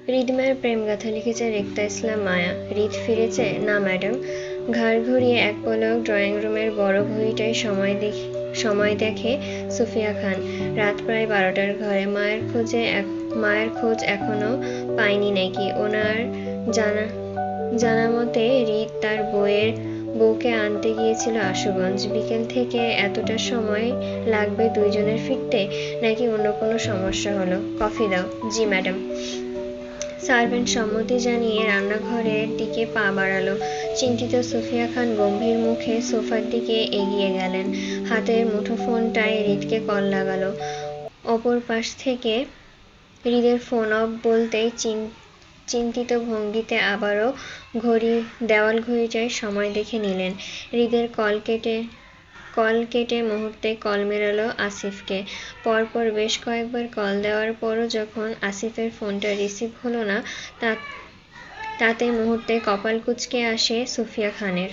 হৃদমায়ের প্রেমগাথা লিখেছে রেক্তা ইসলাম মায়া। হৃদ ফিরেছে? না ম্যাডাম। ঘাড় ঘুরিয়ে এক পলক ড্রয়িং রুমের বড় ঘড়িটায় সময় দেখে সুফিয়া খান। রাত প্রায় 12টার ঘরে। মায়ের খোঁজ এখনো পায়নি নাকি? ওনার জানা মতে হৃদ তার বউকে আনতে গিয়েছিল আশুগঞ্জ। বিকেল থেকে এতটা সময় লাগবে দুইজনের ফিরতে, নাকি অন্য কোনো সমস্যা হলো? কফি দাও। জি ম্যাডাম। সার্ভেন্ট সম্মতি জানিয়ে রান্নাঘরের দিকে পা বাড়ালো। চিন্তিত সুফিয়া খান গম্ভীর মুখে সোফার দিকে এগিয়ে গেলেন। হাতের মুঠোফোনটায় হৃদকে কল লাগালো। অপর পাশ থেকে হৃদের ফোন অফ বলতেই চিন্তিত ভঙ্গিতে আবারও দেওয়াল ঘড়িটায় সময় দেখে নিলেন। হৃদের কল কেটে মুহূর্তে কল মেলালো আসিফকে। পরপর বেশ কয়েকবার কল দেওয়ার পরও যখন আসিফের ফোনটা রিসিভ হলো না, তাতে মুহূর্তে কপাল কুঁচকে আসে সুফিয়া খানের।